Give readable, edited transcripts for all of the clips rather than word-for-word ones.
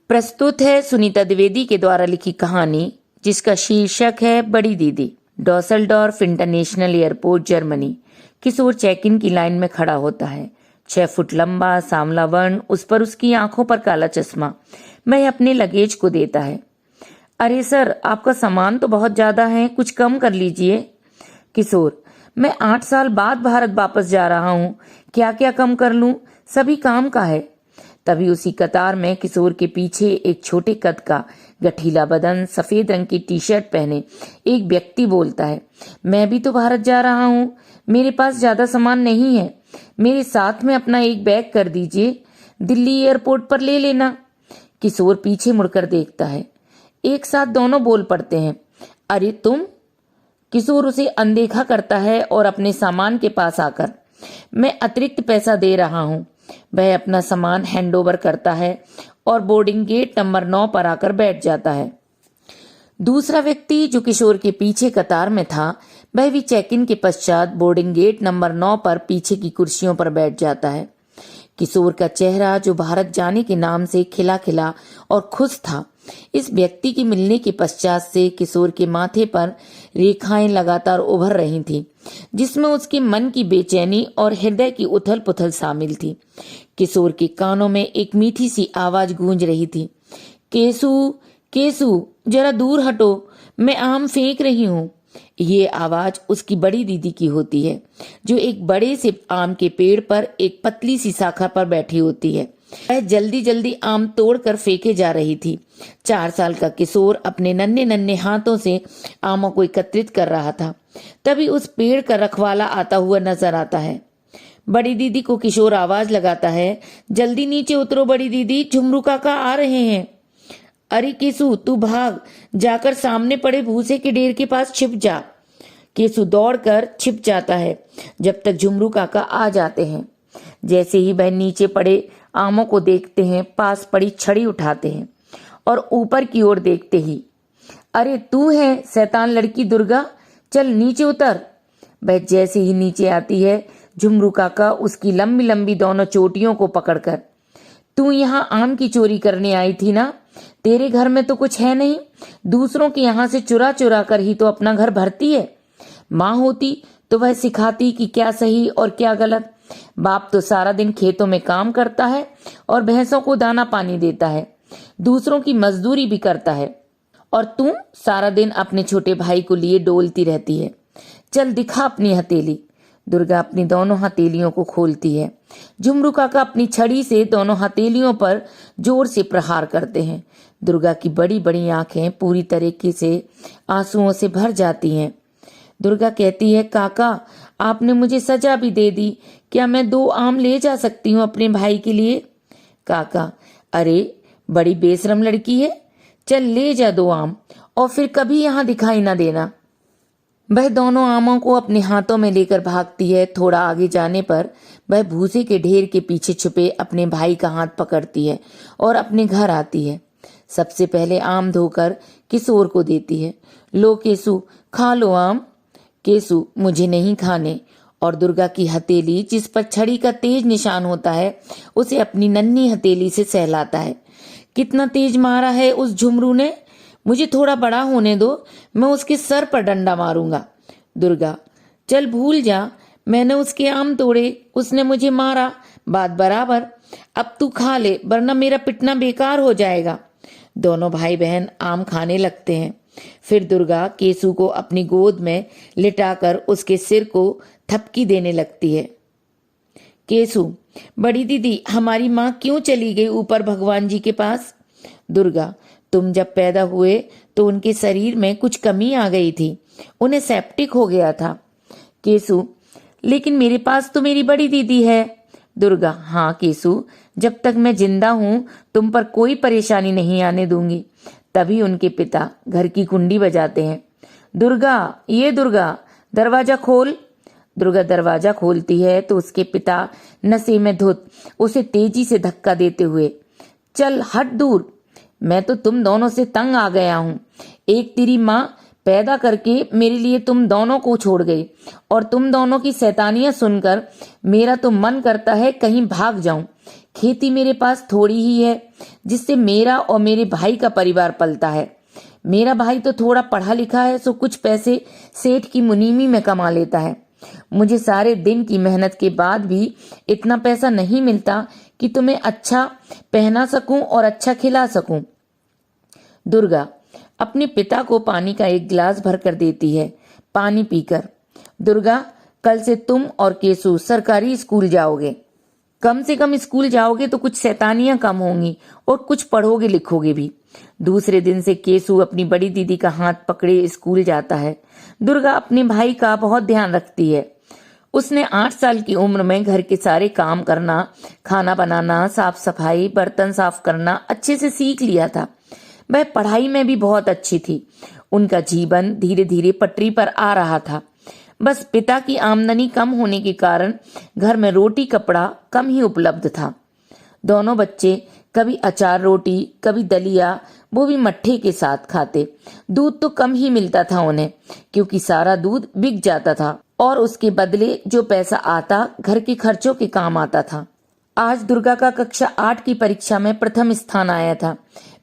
प्रस्तुत है सुनीता द्विवेदी के द्वारा लिखी कहानी जिसका शीर्षक है बड़ी दीदी। Düsseldorf international airport Germany. Kishore check in की लाइन में खड़ा होता है। 6 फुट लंबा, सांवला वर्ण, उस पर उसकी आंखों पर काला चश्मा। वह अपने लगेज को देता है। अरे सर, आपका सामान तो बहुत ज्यादा है, कुछ कम कर लीजिए। किशोर, मैं 8 साल बाद भारत वापस जा रहा हूँ, क्या क्या कम कर लूं, सभी काम का है। तभी उसी कतार में किशोर के पीछे एक छोटे कद का, गठीला बदन, सफेद रंग की टी शर्ट पहने एक व्यक्ति बोलता है, मैं भी तो भारत जा रहा हूँ, मेरे पास ज्यादा सामान नहीं है, मेरे साथ में अपना एक बैग कर दीजिए, दिल्ली एयरपोर्ट पर ले लेना। किशोर पीछे मुड़कर देखता है। एक साथ दोनों बोल पड़ते हैं, अरे तुम। किशोर उसे अनदेखा करता है और अपने सामान के पास आकर, मैं अतिरिक्त पैसा दे रहा हूँ। वह अपना सामान हैंडओवर करता है और बोर्डिंग गेट नंबर 9 पर आकर बैठ जाता है। दूसरा व्यक्ति जो किशोर के पीछे कतार में था, वह भी चेक इन के पश्चात बोर्डिंग गेट नंबर 9 पर पीछे की कुर्सियों पर बैठ जाता है। किशोर का चेहरा जो भारत जाने के नाम से खिला खिला और खुश था, इस व्यक्ति के मिलने के पश्चात से किशोर के माथे पर रेखाएं लगातार उभर रही थीं, जिसमें उसके मन की बेचैनी और हृदय की उथल पुथल शामिल थी। किशोर के कानों में एक मीठी सी आवाज गूंज रही थी, केसू केसू, जरा दूर हटो, मैं आम फेंक रही हूँ। ये आवाज उसकी बड़ी दीदी की होती है, जो एक बड़े से आम के पेड़ पर एक पतली सी शाखा पर बैठी होती है। वह जल्दी जल्दी आम तोड़कर फेंके जा रही थी। 4 साल का किशोर अपने नन्हे नन्हे हाथों से आमों को एकत्रित कर रहा था। तभी उस पेड़ का रखवाला आता हुआ नजर आता है। बड़ी दीदी को किशोर आवाज लगाता है, जल्दी नीचे उतरो बड़ी दीदी, झुमरू काका आ रहे हैं। अरे केसू, तू भाग, जाकर सामने पड़े भूसे के ढेर के पास छिप जा। केसू दौड़कर छिप जाता है जब तक झुमरू काका आ जाते हैं। जैसे ही वह नीचे पड़े आमों को देखते हैं, पास पड़ी छड़ी उठाते हैं और ऊपर की ओर देखते ही, अरे तू है शैतान लड़की दुर्गा, चल नीचे उतर। वह जैसे ही नीचे आती है, झुमरू काका उसकी लंबी लंबी दोनों चोटियों को पकड़कर, तू यहाँ आम की चोरी करने आई थी ना, तेरे घर में तो कुछ है नहीं, दूसरों के यहाँ से चुरा चुरा कर ही तो अपना घर भरती है। माँ होती तो वह सिखाती कि क्या सही और क्या गलत। बाप तो सारा दिन खेतों में काम करता है और भैंसों को दाना पानी देता है, दूसरों की मजदूरी भी करता है, और तू सारा दिन अपने छोटे भाई को लिए डोलती रहती है। चल दिखा अपनी हथेली। दुर्गा अपनी दोनों हथेलियों को खोलती है। झुमरू काका अपनी छड़ी से दोनों हथेलियों पर जोर से प्रहार करते हैं। दुर्गा की बड़ी बड़ी आंखें पूरी तरीके से आंसुओं से भर जाती हैं। दुर्गा कहती है, काका आपने मुझे सजा भी दे दी, क्या मैं 2 आम ले जा सकती हूँ अपने भाई के लिए? काका, अरे बड़ी बेशरम लड़की है, चल ले जा 2 आम और फिर कभी यहाँ दिखाई ना देना। वह दोनों आमों को अपने हाथों में लेकर भागती है। थोड़ा आगे जाने पर वह भूसे के ढेर के पीछे छुपे अपने भाई का हाथ पकड़ती है और अपने घर आती है। सबसे पहले आम धोकर किशोर को देती है। लो केसू, खा लो आम। केसू, मुझे नहीं खाने। और दुर्गा की हथेली जिस पर छड़ी का तेज निशान होता है, उसे अपनी नन्ही हथेली से सहलाता है। कितना तेज मारा है उस झुमरू ने, मुझे थोड़ा बड़ा होने दो, मैं उसके सर पर डंडा मारूंगा। दुर्गा, चल भूल जा, मैंने उसके आम तोड़े, उसने मुझे मारा, बात बराबर। अब तू खा ले, वरना मेरा पिटना बेकार हो जाएगा। दोनों भाई बहन आम खाने लगते हैं। फिर दुर्गा केसू को अपनी गोद में लिटाकर उसके सिर को थपकी देने लगती है। केसू, बड़ी दीदी हमारी माँ क्यों चली गई ऊपर भगवान जी के पास? दुर्गा, तुम जब पैदा हुए तो उनके शरीर में कुछ कमी आ गई थी, उन्हें सेप्टिक हो गया था। केसू, लेकिन मेरे पास तो मेरी बड़ी दीदी है। दुर्गा, हाँ केसू, जब तक मैं जिंदा हूँ तुम पर कोई परेशानी नहीं आने दूंगी। तभी उनके पिता घर की कुंडी बजाते हैं। दुर्गा, ये दुर्गा, दरवाजा खोल। दुर्गा दरवाजा खोलती है तो उसके पिता नशे में धुत उसे तेजी से धक्का देते हुए, चल हट दूर, मैं तो तुम दोनों से तंग आ गया हूँ। एक तेरी माँ पैदा करके मेरे लिए तुम दोनों को छोड़ गई, और तुम दोनों की शैतानियां सुनकर मेरा तो मन करता है कहीं भाग जाऊं। खेती मेरे पास थोड़ी ही है, जिससे मेरा और मेरे भाई का परिवार पलता है। मेरा भाई तो थोड़ा पढ़ा लिखा है, सो कुछ पैसे सेठ की मुनीमी में कमा लेता है। मुझे सारे दिन की मेहनत के बाद भी इतना पैसा नहीं मिलता कि तुम्हें अच्छा पहना सकूं और अच्छा खिला सकूं। दुर्गा अपने पिता को पानी का एक गिलास भर कर देती है। पानी पीकर, दुर्गा, कल से तुम और केसु सरकारी स्कूल जाओगे। कम से कम स्कूल जाओगे तो कुछ शैतानियां कम होंगी और कुछ पढ़ोगे लिखोगे भी। दूसरे दिन से केसु अपनी बड़ी दीदी का हाथ पकड़े स्कूल जाता है। दुर्गा अपने भाई का बहुत ध्यान रखती है। उसने 8 साल की उम्र में घर के सारे काम करना, खाना बनाना, साफ सफाई, बर्तन साफ करना अच्छे से सीख लिया था। वह पढ़ाई में भी बहुत अच्छी थी। उनका जीवन धीरे धीरे पटरी पर आ रहा था। बस पिता की आमदनी कम होने के कारण घर में रोटी कपड़ा कम ही उपलब्ध था। दोनों बच्चे कभी अचार रोटी, कभी दलिया, वो भी मट्ठे के साथ खाते। दूध तो कम ही मिलता था उन्हें, क्योंकि सारा दूध बिक जाता था और उसके बदले जो पैसा आता घर के खर्चों के काम आता था। आज दुर्गा का कक्षा 8 की परीक्षा में प्रथम स्थान आया था।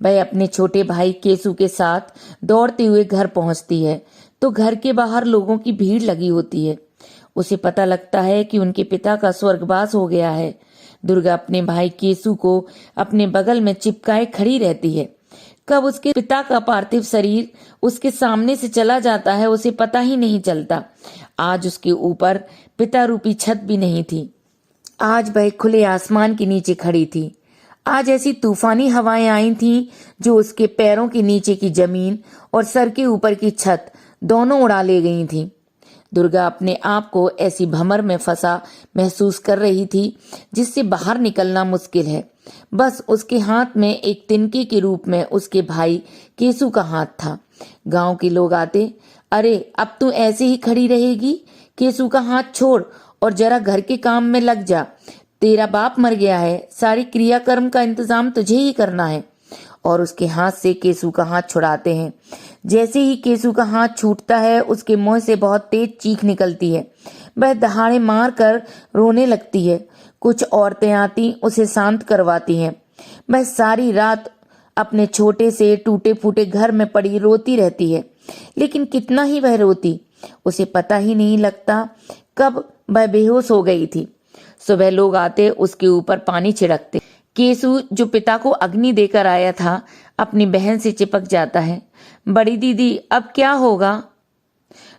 वह अपने छोटे भाई केसु के साथ दौड़ते हुए घर पहुंचती है तो घर के बाहर लोगों की भीड़ लगी होती है। उसे पता लगता है कि उनके पिता का स्वर्गवास हो गया है। दुर्गा अपने भाई केसु को अपने बगल में चिपकाए खड़ी रहती है। कब उसके पिता का पार्थिव शरीर उसके सामने से चला जाता है उसे पता ही नहीं चलता। आज उसके ऊपर पिता रूपी छत भी नहीं थी। आज वह खुले आसमान के नीचे खड़ी थी। आज ऐसी तूफानी हवाएं आई थीं जो उसके पैरों के नीचे की जमीन और सर के ऊपर की छत दोनों उड़ा ले गई थीं। दुर्गा अपने आप को ऐसी भंवर में फंसा महसूस कर रही थी जिससे बाहर निकलना मुश्किल है। बस उसके हाथ में एक तिनके के रूप में उसके भाई केसु का हाथ था। गांव के लोग आते, अरे अब तू ऐसे ही खड़ी रहेगी? केसु का हाथ छोड़ और जरा घर के काम में लग जा। तेरा बाप मर गया है, सारी क्रियाकर्म का इंतजाम तुझे ही करना है। और उसके हाथ से केसु का हाथ छुड़ाते हैं। जैसे ही केसु का हाथ छूटता है उसके मुंह से बहुत तेज चीख निकलती है। वह दहाड़े मार कर रोने लगती है। कुछ औरतें आती उसे शांत करवाती हैं। वह सारी रात अपने छोटे से टूटे फूटे घर में पड़ी रोती रहती है, लेकिन कितना ही वह रोती उसे पता ही नहीं लगता कब वह बेहोश हो गई थी। सुबह लोग आते उसके ऊपर पानी छिड़कते। केसु जो पिता को अग्नि देकर आया था अपनी बहन से चिपक जाता है। बड़ी दीदी अब क्या होगा?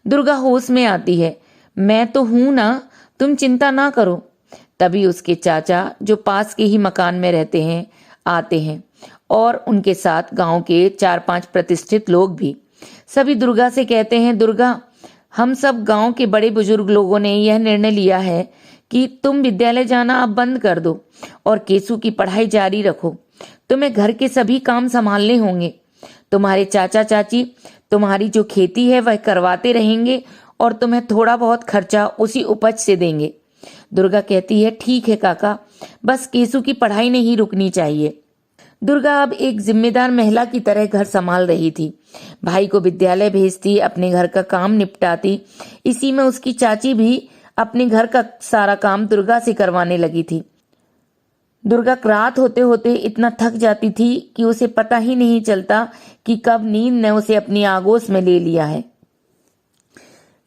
दुर्गा होश में आती है। मैं तो हूं ना, तुम चिंता ना करो। तभी उसके चाचा जो पास के ही मकान में रहते हैं आते हैं और उनके साथ गांव के 4-5 प्रतिष्ठित लोग भी। सभी दुर्गा से कहते हैं, दुर्गा, हम सब गांव के बड़े बुजुर्ग लोगों ने यह निर्णय लिया है कि तुम विद्यालय जाना अब बंद कर दो और केसु की पढ़ाई जारी रखो। तुम्हें घर के सभी काम संभालने होंगे। तुम्हारे चाचा चाची तुम्हारी जो खेती है वह करवाते रहेंगे और तुम्हें थोड़ा बहुत खर्चा उसी उपज से देंगे। दुर्गा कहती है, ठीक है काका, बस केसु की पढ़ाई नहीं रुकनी चाहिए। दुर्गा अब एक जिम्मेदार महिला की तरह घर संभाल रही थी। भाई को विद्यालय भेजती, अपने घर का काम निपटाती। इसी में उसकी चाची भी अपने घर का सारा काम दुर्गा से करवाने लगी थी। दुर्गा रात होते होते इतना थक जाती थी कि उसे पता ही नहीं चलता कि कब नींद ने उसे अपनी आगोश में ले लिया है।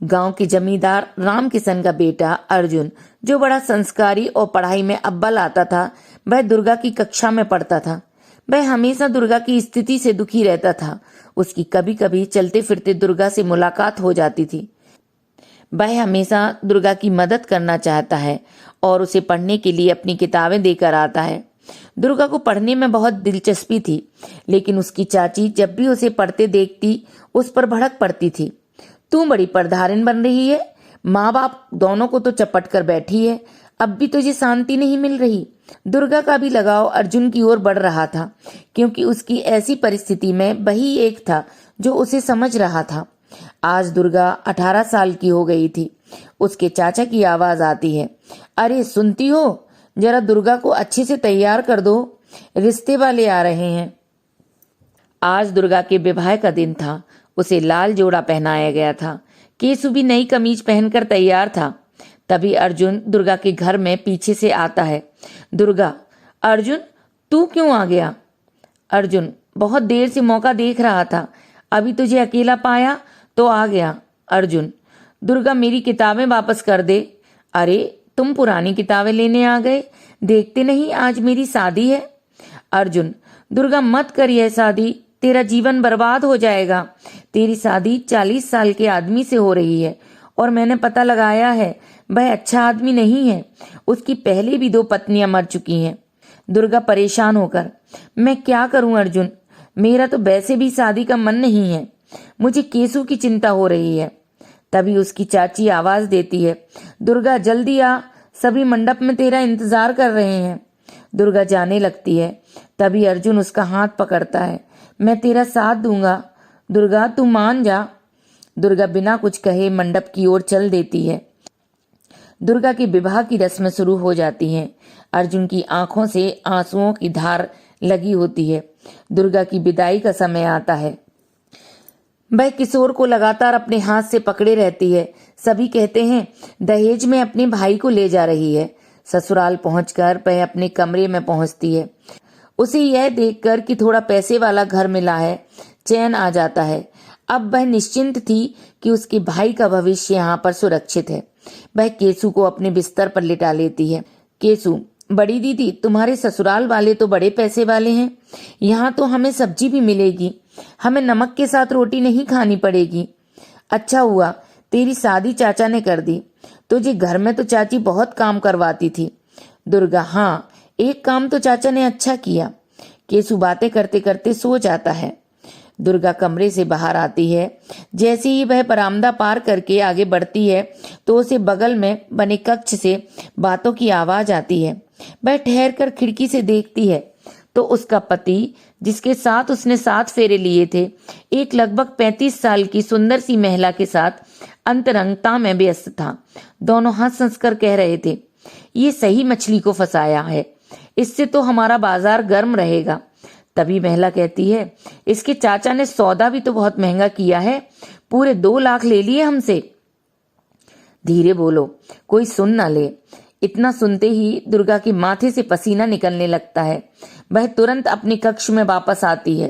गांव के जमींदार राम किशन का बेटा अर्जुन, जो बड़ा संस्कारी और पढ़ाई में अव्वल आता था, वह दुर्गा की कक्षा में पढ़ता था। वह हमेशा दुर्गा की स्थिति से दुखी रहता था। उसकी कभी कभी चलते फिरते दुर्गा से मुलाकात हो जाती थी। वह हमेशा दुर्गा की मदद करना चाहता है और उसे पढ़ने के लिए अपनी किताबें देकर आता है। दुर्गा को पढ़ने में बहुत दिलचस्पी थी, लेकिन उसकी चाची जब भी उसे पढ़ते देखती उस पर भड़क पड़ती थी। तू बड़ी परधारिन बन रही है, माँ बाप दोनों को तो चपट कर बैठी है, अब भी तुझे शांति नहीं मिल रही। दुर्गा का भी लगाव अर्जुन की ओर बढ़ रहा था, क्योंकि उसकी ऐसी परिस्थिति में वही एक था जो उसे समझ रहा था। आज दुर्गा 18 साल की हो गई थी। उसके चाचा की आवाज आती है, अरे सुनती हो, जरा दुर्गा को अच्छे से तैयार कर दो, रिश्ते वाले आ रहे हैं। आज दुर्गा के विवाह का दिन था। उसे लाल जोड़ा पहनाया गया था। केसु भी नई कमीज पहनकर तैयार था। तभी अर्जुन दुर्गा के घर में पीछे से आता है। दुर्गा, अर्जुन, तू क्यों आ गया? अर्जुन, बहुत देर से मौका देख रहा था, अभी तुझे अकेला पाया तो आ गया। अर्जुन, दुर्गा मेरी किताबें वापस कर दे। अरे तुम पुरानी किताबें लेने आ गए, देखते नहीं आज मेरी शादी है। अर्जुन, दुर्गा मत कर यह शादी, तेरा जीवन बर्बाद हो जाएगा। तेरी शादी 40 साल के आदमी से हो रही है और मैंने पता लगाया है वह अच्छा आदमी नहीं है, उसकी पहले भी 2 पत्नियां मर चुकी हैं। दुर्गा परेशान होकर, मैं क्या करूं अर्जुन, मेरा तो वैसे भी शादी का मन नहीं है, मुझे केसु की चिंता हो रही है। तभी उसकी चाची आवाज देती है, दुर्गा जल्दी आ, सभी मंडप में तेरा इंतजार कर रहे हैं। दुर्गा जाने लगती है, तभी अर्जुन उसका हाथ पकड़ता है, मैं तेरा साथ दूंगा, दुर्गा तू मान जा। दुर्गा बिना कुछ कहे मंडप की ओर चल देती है। दुर्गा की विवाह की रस्म शुरू हो जाती है। अर्जुन की आंखों से आंसुओं की धार लगी होती है। दुर्गा की विदाई का समय आता है। वह किशोर को लगातार अपने हाथ से पकड़े रहती है। सभी कहते हैं दहेज में अपने भाई को ले जा रही है। ससुराल पहुंचकर वह अपने कमरे में पहुंचती है। उसे यह देखकर कि थोड़ा पैसे वाला घर मिला है, चैन आ जाता है। अब वह निश्चिंत थी कि उसके भाई का भविष्य यहाँ पर सुरक्षित है। वह केसु को अपने बिस्तर पर लिटा लेती है। केसु, बड़ी दीदी तुम्हारे ससुराल वाले तो बड़े पैसे वाले हैं, यहाँ तो हमें सब्जी भी मिलेगी, हमें नमक के साथ रोटी नहीं खानी पड़ेगी। अच्छा हुआ तेरी शादी चाचा ने कर दी, तुझे घर में तो चाची बहुत काम करवाती थी। दुर्गा, हाँ एक काम तो चाचा ने अच्छा किया। केसु बातें करते करते सो जाता है। दुर्गा कमरे से बाहर आती है। जैसे ही वह बरामदा पार करके आगे बढ़ती है तो उसे बगल में बने कक्ष से बातों की आवाज आती है। वह ठहर कर खिड़की से देखती है तो उसका पति, जिसके साथ उसने 7 फेरे लिए थे, एक लगभग 35 साल की सुंदर सी महिला के साथ अंतरंगता में व्यस्त था। दोनों हंस हंस कर कह रहे थे, ये सही मछली को फंसाया है, इससे तो हमारा बाजार गर्म रहेगा। तभी महिला कहती है, इसके चाचा ने सौदा भी तो बहुत महंगा किया है, पूरे 2 लाख ले लिए हमसे। धीरे बोलो, कोई सुन ना ले। इतना सुनते ही दुर्गा के माथे से पसीना निकलने लगता है। वह तुरंत अपने कक्ष में वापस आती है।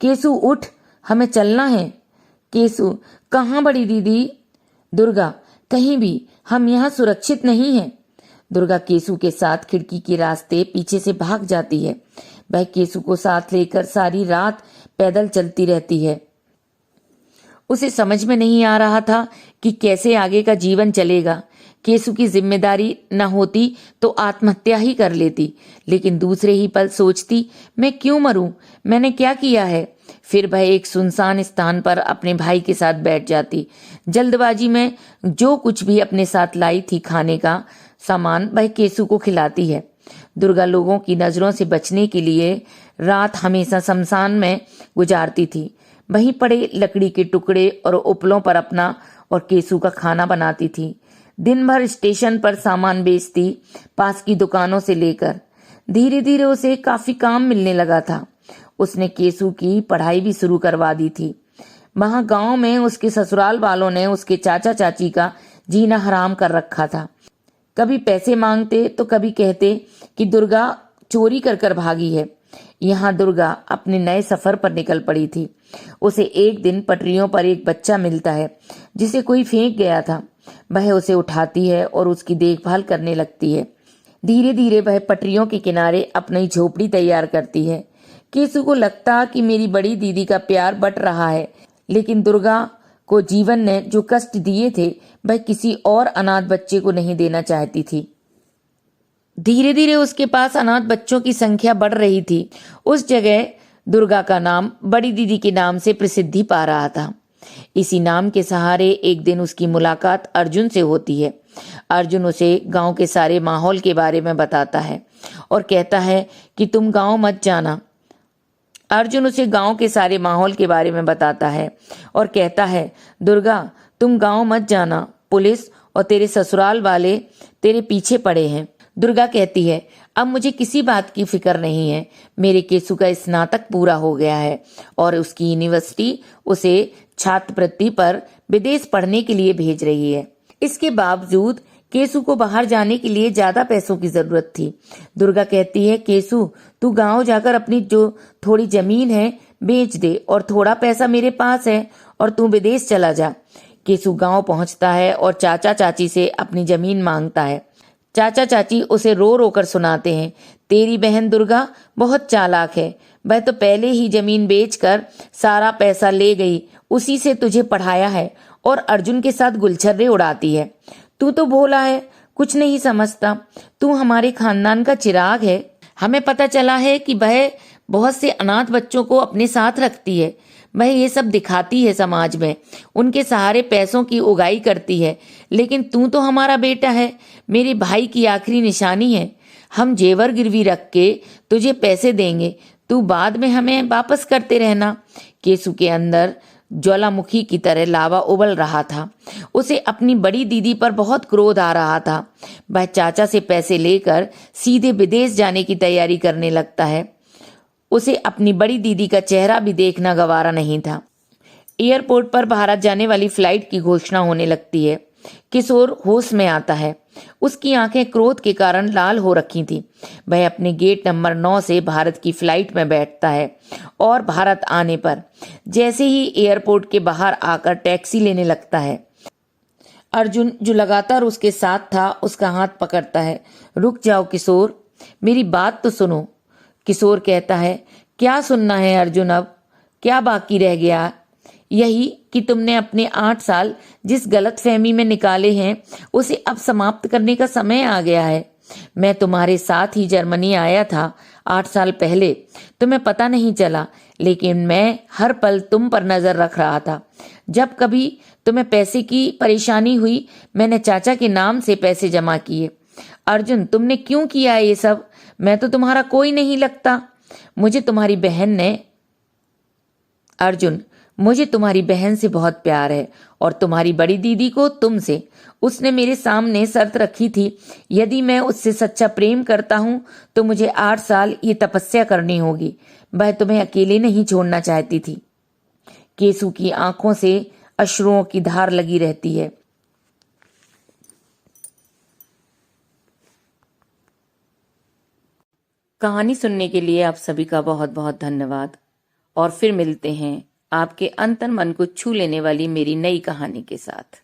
केसु उठ, हमें चलना है। केसु, कहाँ बड़ी दीदी? दुर्गा, कहीं भी, हम यहाँ सुरक्षित नहीं हैं। दुर्गा केसु के साथ खिड़की के रास्ते पीछे से भाग जाती है। वह केसु को साथ लेकर सारी रात पैदल चलती रहती है। उसे समझ में नहीं आ रहा था कि कैसे आगे का जीवन चलेगा। केसु की जिम्मेदारी न होती तो आत्महत्या ही कर लेती, लेकिन दूसरे ही पल सोचती, मैं क्यों मरूं, मैंने क्या किया है। फिर वह एक सुनसान स्थान पर अपने भाई के साथ बैठ जाती। जल्दबाजी में जो कुछ भी अपने साथ लाई थी खाने का सामान वह केसु को खिलाती है। दुर्गा लोगों की नजरों से बचने के लिए रात हमेशा शमशान में गुजारती थी। वहीं पड़े लकड़ी के टुकड़े और उपलों पर अपना और केसु का खाना बनाती थी। दिन भर स्टेशन पर सामान बेचती, पास की दुकानों से लेकर। धीरे धीरे उसे काफी काम मिलने लगा था। उसने केसु की पढ़ाई भी शुरू करवा दी थी। वहां गांव में उसके ससुराल वालों ने उसके चाचा चाची का जीना हराम कर रखा था। कभी पैसे मांगते तो कभी कहते कि दुर्गा चोरी कर कर भागी है। यहाँ दुर्गा अपने नए सफर पर निकल पड़ी थी। उसे एक दिन पटरियों पर एक बच्चा मिलता है जिसे कोई फेंक गया था। वह उसे उठाती है और उसकी देखभाल करने लगती है। धीरे धीरे वह पटरियों के किनारे अपनी झोपड़ी तैयार करती है। केसु को लगता कि मेरी बड़ी दीदी का प्यार बट रहा है, लेकिन दुर्गा को जीवन ने जो कष्ट दिए थे वह किसी और अनाथ बच्चे को नहीं देना चाहती थी। धीरे धीरे उसके पास अनाथ बच्चों की संख्या बढ़ रही थी। उस जगह दुर्गा का नाम बड़ी दीदी के नाम से प्रसिद्धि पा रहा था। इसी नाम के सहारे एक दिन उसकी मुलाकात अर्जुन से होती है। अर्जुन उसे गांव के सारे माहौल के बारे में बताता है और कहता है कि तुम गांव मत जाना। अर्जुन उसे गांव के सारे माहौल के बारे में बताता है और कहता है, दुर्गा तुम गांव मत जाना, पुलिस और तेरे ससुराल वाले तेरे पीछे पड़े हैं। दुर्गा कहती है, अब मुझे किसी बात की फिक्र नहीं है। मेरे केसु का स्नातक पूरा हो गया है और उसकी यूनिवर्सिटी उसे छात्रवृत्ति पर विदेश पढ़ने के लिए भेज रही है। इसके बावजूद केसु को बाहर जाने के लिए ज्यादा पैसों की जरूरत थी। दुर्गा कहती है, केसु तू गांव जाकर अपनी जो थोड़ी जमीन है बेच दे और थोड़ा पैसा मेरे पास है और तू विदेश चला जा। केसु गांव पहुंचता है और चाचा चाची से अपनी जमीन मांगता है। चाचा चाची उसे रो रो कर सुनाते हैं, तेरी बहन दुर्गा बहुत चालाक है, वह तो पहले ही जमीन बेचकर सारा पैसा ले गई, उसी से तुझे पढ़ाया है और अर्जुन के साथ गुलछर्रे उड़ाती है। तू तो भोला है, कुछ नहीं समझता, तू हमारे खानदान का चिराग है। हमें पता चला है कि वह बहुत से अनाथ बच्चों को अपने साथ रखती है, वह ये सब दिखाती है समाज में, उनके सहारे पैसों की उगाई करती है, लेकिन तू तो हमारा बेटा है, मेरे भाई की आखिरी निशानी है। हम जेवर गिरवी रख के तुझे पैसे देंगे, तू बाद में हमें वापस करते रहना। केसु के अंदर ज्वालामुखी की तरह लावा उबल रहा था। उसे अपनी बड़ी दीदी पर बहुत क्रोध आ रहा था। वह चाचा से पैसे लेकर सीधे विदेश जाने की तैयारी करने लगता है। उसे अपनी बड़ी दीदी का चेहरा भी देखना गवारा नहीं था। एयरपोर्ट पर भारत जाने वाली फ्लाइट की घोषणा होने लगती है। किशोर होश में आता है। उसकी आंखें क्रोध के कारण लाल हो रखी थी। वह अपने गेट नंबर 9 से भारत की फ्लाइट में बैठता है और भारत आने पर जैसे ही एयरपोर्ट के बाहर आकर टैक्सी लेने लगता है, अर्जुन जो लगातार उसके साथ था उसका हाथ पकड़ता है। रुक जाओ किशोर, मेरी बात तो सुनो। किशोर कहता है, क्या सुनना है अर्जुन, अब क्या बाकी रह गया? यही कि तुमने अपने 8 साल जिस गलतफहमी में निकाले हैं उसे अब समाप्त करने का समय आ गया है। मैं तुम्हारे साथ ही जर्मनी आया था 8 साल पहले, तुम्हें पता नहीं चला, लेकिन मैं हर पल तुम पर नजर रख रहा था। जब कभी तुम्हें पैसे की परेशानी हुई, मैंने चाचा के नाम से पैसे जमा किए। अर्जुन, तुमने क्यों किया ये सब? मैं तो तुम्हारा कोई नहीं लगता। मुझे तुम्हारी बहन ने अर्जुन, मुझे तुम्हारी बहन से बहुत प्यार है और तुम्हारी बड़ी दीदी को तुमसे। उसने मेरे सामने शर्त रखी थी, यदि मैं उससे सच्चा प्रेम करता हूं तो मुझे 8 साल ये तपस्या करनी होगी। वह तुम्हें अकेले नहीं छोड़ना चाहती थी। केसु की आंखों से अश्रुओं की धार लगी रहती है। कहानी सुनने के लिए आप सभी का बहुत बहुत धन्यवाद और फिर मिलते हैं आपके अंतर्मन को छू लेने वाली मेरी नई कहानी के साथ।